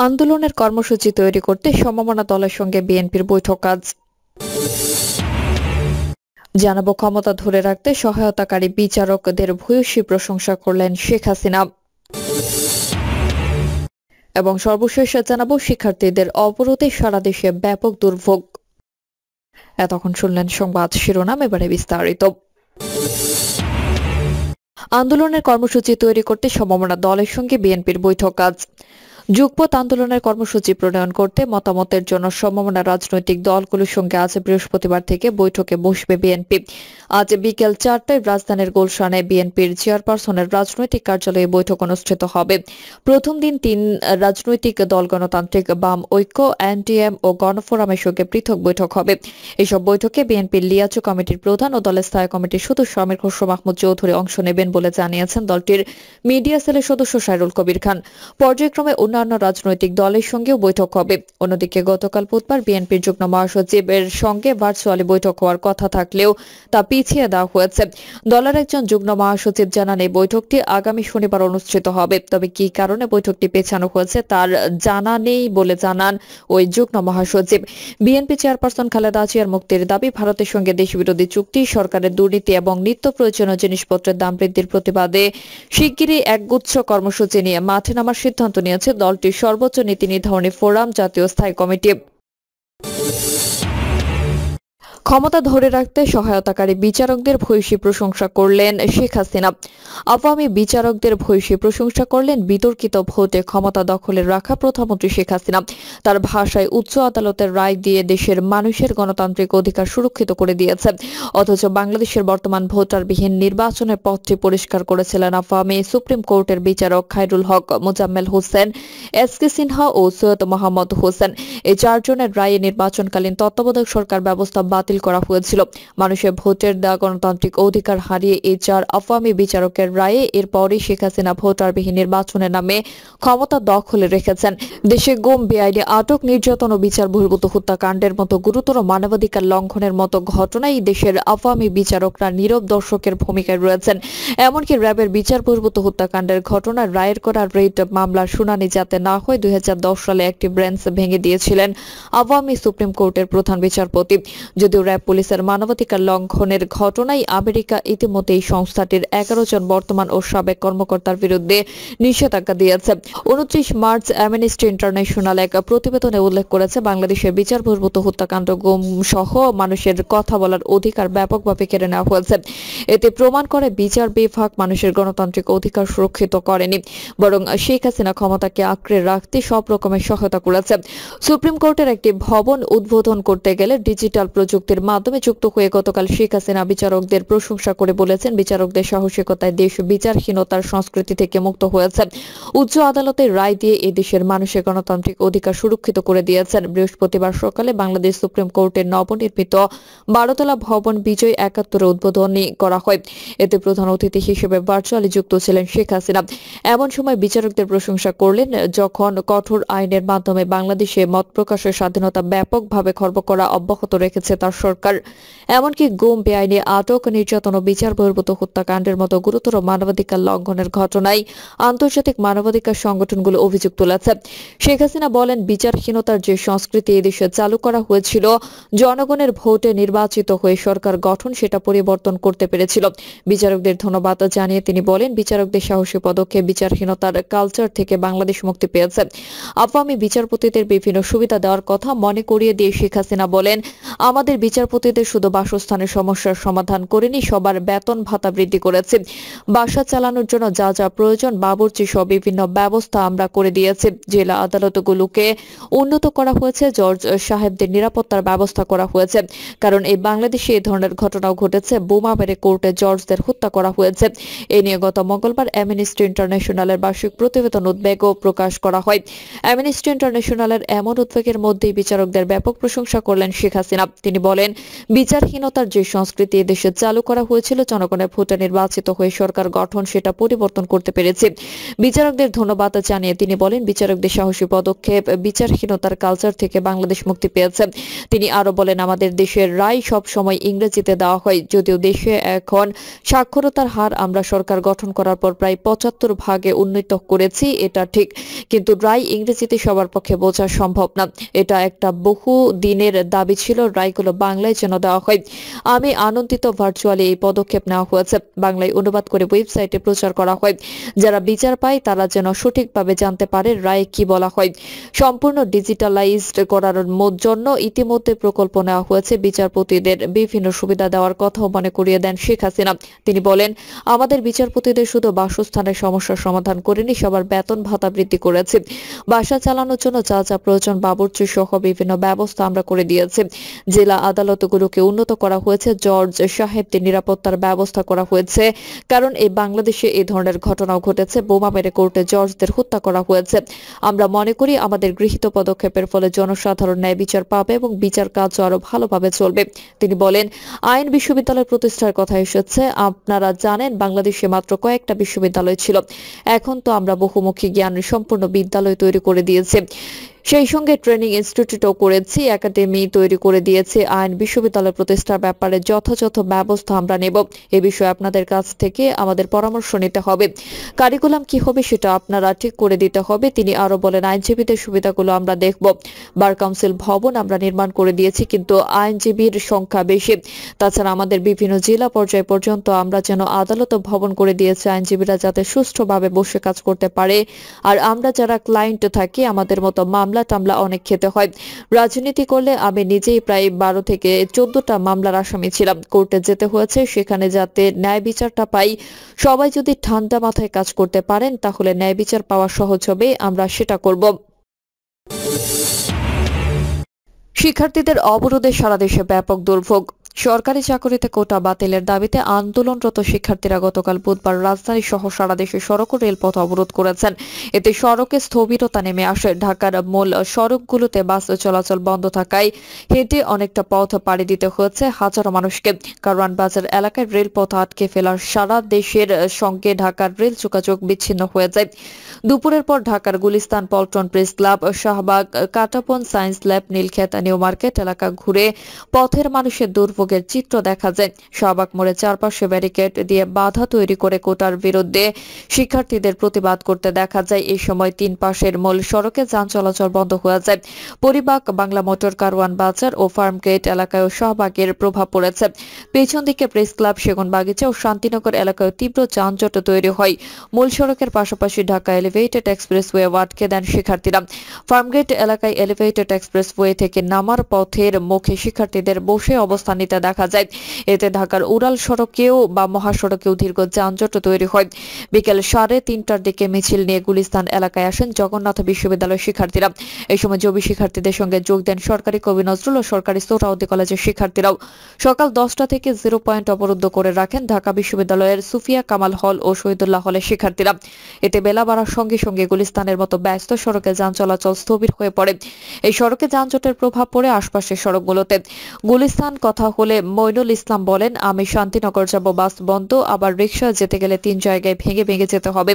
আন্দোলনের কর্মসূচি তৈরি করতে সমমনা দলের সঙ্গে বিএনপির বৈঠক আজ। জানাবো ক্ষমতা ধরে রাখতে সহায়তাকারী বিচারকদের ভূয়সী প্রশংসা করলেন শেখ হাসিনা। এবং সর্বশেষ জানাবো শিক্ষার্থীদের অবরোধে সারা দেশে ব্যাপক দুর্ভোগ। এতক্ষণ শুনলেন সংবাদ শিরোনাম, এবারে বিস্তারিত। আন্দোলনের কর্মসূচি তৈরি করতে সমমনা দলের সঙ্গে বিএনপির বৈঠক আজ। যুগপৎ আন্দোলনের কর্মসূচি প্রণয়ন করতে মতামতের জন্য সমমনা রাজনৈতিক দলগুলোর সঙ্গে আজ বৃহস্পতিবার থেকে বৈঠকে বসবে বিএনপি। আজ বিকেল 4টায় রাজধানীর গুলশানে বিএনপির চেয়ারপারসনের রাজনৈতিক কার্যালয়ে বৈঠক অনুষ্ঠিত হবে। প্রথম দিন 3 রাজনৈতিক দল গণতান্ত্রিক বাম ঐক্য, এনটিএম ও গণফোরামের সঙ্গে পৃথক বৈঠক হবে। এসব বৈঠকে বিএনপির লিয়াচু কমিটির প্রধান ও দলের স্থায়ী কমিটির সদস্য আমির খসরু মাহমুদ চৌধুরী অংশ নেবেন বলে জানিয়েছেন দলটির মিডিয়া সেলের সদস্য সাইরুল কবির খান। পর্যায়ক্রমে অন্যান্য রাজনৈতিক দলের সঙ্গেও বৈঠক হবে। অন্যদিকে গতকাল বুধবার বিএনপির যুগ্ম মহাসচিবের সঙ্গে ভার্চুয়ালি বৈঠক হওয়ার কথা থাকলেও তা পিছিয়ে দেওয়া হয়েছে। দলের একজন যুগ্ম মহাসচিব জানান এই বৈঠকটি আগামী শনিবার অনুষ্ঠিত হবে, তবে কি কারণে বৈঠকটি পেছানো হয়েছে তার জানা নেই বলে জানান ওই যুগ্ম মহাসচিব। বিএনপি চেয়ারপারসন খালেদা জিয়ার মুক্তির দাবি, ভারতের সঙ্গে দেশবিরোধী চুক্তি, সরকারের দুর্নীতি এবং নিত্য প্রয়োজনীয় জিনিসপত্রের দাম বৃদ্ধির প্রতিবাদে শিগগিরই একগুচ্ছ কর্মসূচি নিয়ে মাঠে নামার সিদ্ধান্ত নিয়েছে দলটির সর্বোচ্চ নীতি নির্ধারণী ফোরাম, জাতীয় স্থায়ী কমিটি। ক্ষমতা ধরে রাখতে সহায়তাকারী বিচারকদের ভূয়সী প্রশংসা করলেন শেখ হাসিনা। আওয়ামী বিচারকদের ভূয়সী প্রশংসা করলেন বিতর্কিত ভোটে ক্ষমতা দখলে রাখা প্রধানমন্ত্রী শেখ হাসিনা। তার ভাষায়, উচ্চ আদালতের রায় দিয়ে দেশের মানুষের গণতান্ত্রিক অধিকার সুরক্ষিত করে দিয়েছে, অথচ বাংলাদেশের বর্তমান ভোটারবিহীন নির্বাচনের পথটি পরিষ্কার করেছিলেন আওয়ামী সুপ্রিম কোর্টের বিচারক খায়রুল হক, মোজাম্মেল হোসেন, এসকে সিনহা ও সৈয়দ মোহাম্মদ হোসেন। এই 4 জনের রায়ে নির্বাচনকালীন তত্ত্বাবধায়ক সরকার ব্যবস্থা বাতিল করা হয়েছিল। মানুষের ভোটের দেওয়া গণতান্ত্রিক অধিকার হারিয়ে এই 4 আওয়ামী বিচারকের রায়ে এরপরই শেখ হাসিনা ভোটারবিহীন নির্বাচনের নামে ক্ষমতা দখলে রেখেছেন। দেশে গুম, বেআইনি আটক, নির্যাতন ও বিচার বহির্ভূত হত্যাকাণ্ডের মতো গুরুতর মানবাধিকার লঙ্ঘনের মতো ঘটনায় দেশের আওয়ামী বিচারকরা নীরব দর্শকের ভূমিকায় রয়েছেন। এমনকি র্যাবের বিচার বহির্ভূত হত্যাকাণ্ডের ঘটনার রায়ের করা রিট মামলার শুনানি যাতে না হয় 2010 সালে একটি বেঞ্চ ভেঙে দিয়েছিলেন আওয়ামী সুপ্রিম কোর্টের প্রধান বিচারপতি। যদিও র্যাব পুলিশের মানবাধিকার লঙ্ঘনের ঘটনায় আমেরিকা ইতিমধ্যেই সংস্থাটির 11 জন বর্তমান ও সাবেক কর্মকর্তার বিরুদ্ধে নিষেধাজ্ঞা দিয়েছে। 29 মার্চ অ্যামনেস্টি ইন্টারন্যাশনাল এক প্রতিবেদনে উল্লেখ করেছে, বাংলাদেশের বিচার বহির্ভূত হত্যাকাণ্ড, গুম সহ মানুষের কথা বলার অধিকার ব্যাপকভাবে কেড়ে নেওয়া হয়েছে। এতে প্রমাণ করে বিচার বিভাগ মানুষের গণতান্ত্রিক অধিকার সুরক্ষিত করেনি, বরং শেখ হাসিনা ক্ষমতাকে আঁকড়ে রাখতে সব রকমের সহায়তা করেছে। সুপ্রিম কোর্টের একটি ভবন উদ্বোধন করতে গেলে ডিজিটাল প্রযুক্তির মাধ্যমে যুক্ত হয়ে গতকাল শেখ হাসিনা বিচারকদের প্রশংসা করে বলেছেন, বিচারকদের সাহসিকতায় দেশ বিচারহীনতার সংস্কৃতি থেকে মুক্ত হয়েছে। উচ্চ আদালতের রায় দিয়ে এদেশের মানুষের গণতান্ত্রিক অধিকার সুরক্ষিত করে দিয়েছেন। বৃহস্পতিবার সকালে বাংলাদেশ সুপ্রিম কোর্টের নবনির্মিত 12তলা ভবন বিজয় 71 উদ্বোধনী করা হয়। এতে প্রধান অতিথি হিসেবে ভার্চুয়ালি যুক্ত ছিলেন শেখ হাসিনা। এমন সময় বিচারকদের প্রশংসা করলেন যখন কঠোর আইনের মাধ্যমে বাংলাদেশে মত প্রকাশের স্বাধীনতা ব্যাপকভাবে খর্ব করা অব্যাহত রেখেছে তার সরকার। এমনকি গুম, বেআইনি আটক, নির্যাতন ও বিচার বহির্ভূত হত্যাকাণ্ডের মতো গুরুতর মানবাধিকার লঙ্ঘনের ঘটনায় আন্তর্জাতিক মানবাধিকার সংগঠনগুলো অভিযোগ তুলেছে। শেখ হাসিনা বলেন, বিচারহীনতার যে সংস্কৃতি এদেশে চালু করা হয়েছিল, জনগণের ভোটে নির্বাচিত হয়ে সরকার গঠন সেটা পরিবর্তন করতে পেরেছিল। বিচারকদের ধন্যবাদ জানিয়ে তিনি বলেন, বিচারকদের সাহসী পদক্ষেপ বিচারহীনতার কালচার থেকে বাংলাদেশ মুক্তি পেয়েছে। আওয়ামী বিচারপতিদের বিভিন্ন সুবিধা দেওয়ার কথা মনে করিয়ে দিয়ে শেখ হাসিনা বলেন, আমাদের বিচারপতিদের শুধু বাসস্থানের সমস্যার সমাধান করেনি, সবার বেতন ভাতা বৃদ্ধি করেছে। বাসা চালানোর জন্য যা যা প্রয়োজন বাবুর্চি সহ বিভিন্ন ব্যবস্থা আমরা করে দিয়েছি। জেলা আদালতগুলোকে উন্নত করা হয়েছে। জজ সাহেবদের নিরাপত্তার ব্যবস্থা করা হয়েছে, কারণ এই বাংলাদেশে এই ধরনের ঘটনাও ঘটেছে। বোমা মেরে কোর্টে জজদের হত্যা করা হয়েছে। এ নিয়ে গত মঙ্গলবার অ্যামনেস্টি ইন্টারন্যাশনালের বার্ষিক প্রতিবেদন উদ্বেগও প্রকাশ করা হয়। অ্যামনেস্টি ইন্টারন্যাশনালের এমন উদ্বেগের মধ্যেই বিচারকদের ব্যাপক প্রশংসা করলেন শেখ হাসিনা। তিনি বলেন, বলেন, বিচারহীনতার যে সংস্কৃতি এদেশে চালু করা হয়েছিল জনগণের ভোটে নির্বাচিত হয়ে সরকার গঠন সেটা পরিবর্তন করতে পেরেছে। বিচারকদের ধন্যবাদ জানিয়ে তিনি বলেন, বিচারকদের সাহসী পদক্ষেপ বিচারহীনতার কালচার থেকে বাংলাদেশ মুক্তি পেয়েছে। তিনি আরো বলেন, আমাদের দেশের রায় সব সময় ইংরেজিতে দেওয়া হয়, যদিও দেশে এখন সাক্ষরতার হার আমরা সরকার গঠন করার পর প্রায় 75% উন্নীত করেছি, এটা ঠিক, কিন্তু রায় ইংরেজিতে সবার পক্ষে বোঝা সম্ভব না। এটা একটা বহু দিনের দাবি ছিল, রায়গুলো বাংলায় যেন দেওয়া হয়। আমি আনন্দিত ভার্চুয়ালি এই পদক্ষেপ নেওয়া হয়েছে, বাংলায় অনুবাদ করে ওয়েবসাইটে প্রচার করা হয়, যারা বিচার পায় তারা যেন সঠিকভাবে জানতে পারে রায়ে কি বলা হয়। সম্পূর্ণ ডিজিটালাইজড করার জন্য ইতিমধ্যে প্রকল্প নেওয়া হয়েছে। বিচারপতিদের বিভিন্ন সুবিধা দেওয়ার কথাও মনে করিয়ে দেন শেখ হাসিনা। তিনি বলেন, আমাদের বিচারপতিদের শুধু বাসস্থানের সমস্যার সমাধান করেনি, সবার বেতন ভাতা বৃদ্ধি করেছে। বাসা চালানোর জন্য যা যা প্রয়োজন বাবুর্চি সহ বিভিন্ন ব্যবস্থা আমরা করে দিয়েছি। জেলা আদালতগুলোকে উন্নত করা হয়েছে। জর্জ সাহেবদের নিরাপত্তার ব্যবস্থা করা হয়েছে, কারণ এই বাংলাদেশে এই ধরনের ঘটনাও ঘটেছে। বোমা মেরে কোর্টে জর্জদের হত্যা করা হয়েছে। আমরা মনে করি আমাদের গৃহীত পদক্ষেপের ফলে জনসাধারণ ন্যায় বিচার পাবে এবং বিচার কার্য আরো ভালোভাবে চলবে। তিনি বলেন, আইন বিশ্ববিদ্যালয় প্রতিষ্ঠার কথা এসেছে। আপনারা জানেন বাংলাদেশে মাত্র কয়েকটা বিশ্ববিদ্যালয় ছিল, এখন তো আমরা বহুমুখী জ্ঞান সম্পূর্ণ বিদ্যালয় তৈরি করে দিয়েছি। সেই সঙ্গে ট্রেনিং ইনস্টিটিউটও করেছি, একাডেমি তৈরি করে দিয়েছে। আইন বিশ্ববিদ্যালয় প্রতিষ্ঠার ব্যাপারে যথাযথ ব্যবস্থা আমরা নেব। এ বিষয়ে আপনাদের কাছ থেকে আমাদের পরামর্শ নিতে হবে। কারিকুলাম কি হবে সেটা আপনারা ঠিক করে দিতে হবে। তিনি আরো বলেন, আইনজীবীদের সুবিধাগুলো আমরা দেখব। বার কাউন্সিল ভবন আমরা নির্মাণ করে দিয়েছি, কিন্তু আইনজীবীর সংখ্যা বেশি। তাছাড়া আমাদের বিভিন্ন জেলা পর্যায় পর্যন্ত আমরা যেন আদালত ভবন করে দিয়েছি, আইনজীবীরা যাতে সুষ্ঠুভাবে বসে কাজ করতে পারে। আর আমরা যারা ক্লায়েন্ট থাকি, আমাদের মতো টামলা অনেক খেতে হয়। রাজনীতি করলে আমি নিজেই প্রায় 12 থেকে 14টা মামলার আসামি ছিলাম, কোর্টে যেতে হয়েছে। সেখানে যাতে ন্যায় বিচারটা পাই, সবাই যদি ঠান্ডা মাথায় কাজ করতে পারেন তাহলে ন্যায় বিচার পাওয়া সহজ হবে, আমরা সেটা করব। শিক্ষার্থীদের অবরোধে সারা দেশে ব্যাপক দুর্ভোগ। সরকারি চাকরিতে কোটা বাতিলের দাবিতে আন্দোলনরত শিক্ষার্থীরা গতকাল বুধবার রাজধানী সহ সারা দেশে সড়ক ও রেলপথ অবরোধ করেছেন। এতে সড়কে স্থবিরতা নেমে আসে। ঢাকার মূল সড়কগুলোতে বাস চলাচল বন্ধ থাকায় হেঁটে অনেকটা পথ পাড়ি দিতে হয়েছে হাজারো মানুষকে। কারওয়ান বাজার এলাকায় রেলপথ আটকে ফেলার সারা দেশের সঙ্গে ঢাকার রেল যোগাযোগ বিচ্ছিন্ন হয়ে যায়। দুপুরের পর ঢাকার Gulistan, Paltan press club, Shahbag, Kataban, science lab, Nilkhet, new market এলাকা ঘুরে পথের মানুষের দুর্ভোগের চিত্র দেখা যায়। শাহবাগ মোড়ে চারপাশে ব্যারিকেড দিয়ে বাধা তৈরি করে কোটার বিরুদ্ধে শিক্ষার্থীদের প্রতিবাদ করতে দেখা যায়। এই সময় 3 পাশের মূল সড়কে যান চলাচল বন্ধ হয়ে যায়। পরিবাগ, বাংলা মোটর, কারওয়ান বাজার ও ফার্মগেট এলাকায় শাহবাগের প্রভাব পড়েছে। পেছন দিকে প্রেস ক্লাব, সেগুন বাগিচা ও শান্তিনগর এলাকায় তীব্র যানজট তৈরি হয়। মূল সড়কের পাশাপাশি ঢাকা এলিভেটেড এক্সপ্রেসওয়ে আটকে দেন শিক্ষার্থীরা। ফার্মগেট এলাকায় এলিভেটেড এক্সপ্রেসওয়ে থেকে নামার পথের মুখে শিক্ষার্থীদের বসে অবস্থান নিতে দেখা যায়। এতে ঢাকার উড়াল সড়কেও বা মহাসড়কেও দীর্ঘ যানজট তৈরি হয়। বিকেল 3:30টার দিকে মিছিল নিয়ে গুলিস্তান এলাকায় আসেন জগন্নাথ বিশ্ববিদ্যালয়ের শিক্ষার্থীরা। এই সময় জবি শিক্ষার্থীদের সঙ্গে যোগ দেন সরকারি কবি নজরুল ও সরকারি সোহরাওয়ার্দী কলেজের শিক্ষার্থীরাও। সকাল 10টা থেকে 0 পয়েন্ট অবরুদ্ধ করে রাখেন ঢাকা বিশ্ববিদ্যালয়ের সুফিয়া কামাল হল ও শহীদুল্লাহ হলের শিক্ষার্থীরা। এতে বেলা বাড়ার সঙ্গে সঙ্গে গুলিস্তানের মতো ব্যস্ত সড়কে যান চলাচল স্থবির হয়ে পড়ে। এই সড়কে যানজটের প্রভাব পড়ে আশপাশের সড়কগুলোতে। গুলিস্তান কথা হলে মইনুল ইসলাম বলেন, আমি শান্তিনগর যাব, বাস বন্ধ, আবার রিকশা যেতে গেলে 3 জায়গায় ভেঙে ভেঙে যেতে হবে।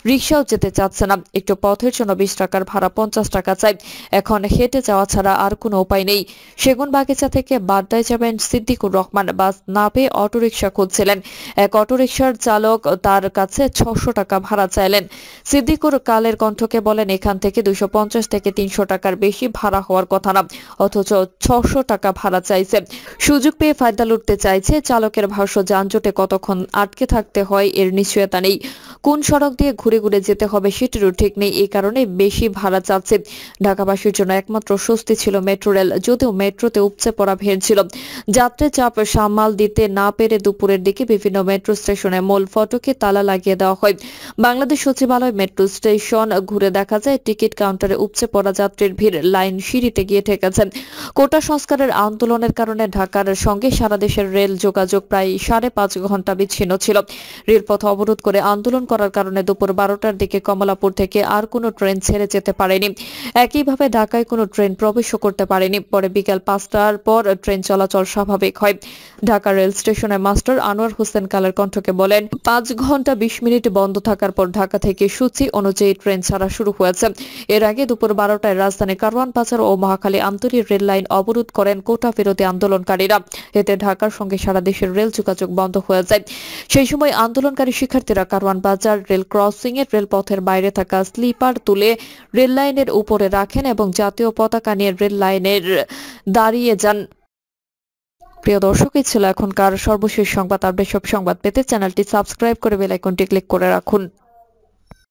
রিকশাও যেতে চাচ্ছে না, একটু পথের জন্য 20 টাকার ভাড়া 50 টাকা চাই। এখন হেঁটে যাওয়া ছাড়া আর কোনো উপায় নেই। সেগুন বাগিচা থেকে বাড্ডায় যাবেন সিদ্দিকুর রহমান, বাস না পেয়ে অটোরিকশা খুঁজছিলেন। এক অটোরিকশার চালক তার কাছে 600 টাকা ভাড়া চাইলেন। সিদ্দিকুর কালের কণ্ঠকে বলেন, এখান থেকে 250 থেকে 300 টাকার বেশি ভাড়া হওয়ার কথা না, অথচ 600 টাকা ভাড়া চাইছে। সুযোগ পেয়ে ফায়দা লুটতে চাইছে। চালকের ভাষ্য, যানজটে কতক্ষণ আটকে থাকতে হয় এর নিশ্চয়তা নেই। কোন সড়ক দিয়ে ঘুরে ঘুরে যেতে হবে সেটিরও ঠিক নেই, এই কারণে বেশি ভাড়া চাচ্ছে। ঢাকাবাসীর জন্য একমাত্র স্বস্তি ছিল মেট্রো রেল, যদিও মেট্রোতে উপচে পড়া ভিড় ছিল। যাত্রী চাপ সামাল দিতে না পেরে দুপুরের দিকে বিভিন্ন মেট্রো স্টেশনে মূল ফটকে তালা লাগিয়ে দেওয়া হয়। বাংলাদেশ সচিবালয় মেট্রো স্টেশন ঘুরে দেখা যায় টিকিট কাউন্টারে উপচে পড়া যাত্রীর ভিড় লাইন সিঁড়িতে গিয়ে ঠেকেছে। কোটা সংস্কারের আন্দোলনের কারণে ঢাকার কারওয়ানের সঙ্গে সারা দেশের রেল যোগাযোগ প্রায় 5.5 ঘন্টা বিচ্ছিন্ন ছিল। রেলপথ অবরোধ করে আন্দোলন করার কারণে দুপুর 12টার দিকে কমলাপুর থেকে আর কোনো ট্রেন ছেড়ে যেতে পারেনি। একইভাবে ঢাকায় কোনো ট্রেন প্রবেশও করতে পারেনি। পরে বিকেল 5টার পর ট্রেন চলাচল স্বাভাবিক হয়। ঢাকা রেল স্টেশনের মাস্টার আনোয়ার হোসেন কালের কণ্ঠকে বলেন, 5 ঘন্টা 20 মিনিট বন্ধ থাকার পর ঢাকা থেকে সূচি অনুযায়ী ট্রেন ছাড়া শুরু হয়েছে। এর আগে দুপুর 12টায় রাজধানী কারওয়ান বাজার ও মহাখালী আমতলী রেল লাইন অবরোধ করেন কোটা বিরোধী আন্দোলনকারীরা। এতে ঢাকার সঙ্গে সারা দেশের রেল যোগাযোগ বন্ধ হয়ে যায়। সেই সময় আন্দোলনকারী শিক্ষার্থীরা কারওয়ান বাজার রেল ক্রসিং এর রেলপথের বাইরে থাকা স্লিপার তুলে রেল লাইনের উপরে রাখেন এবং জাতীয় পতাকা নিয়ে রেল লাইনের দাঁড়িয়ে যান। প্রিয় দর্শক, এই ছিল এখনকার সর্বশেষ সংবাদ। আপডেট সব সংবাদ পেতে চ্যানেলটি সাবস্ক্রাইব করে বেল আইকনটি ক্লিক করে রাখুন।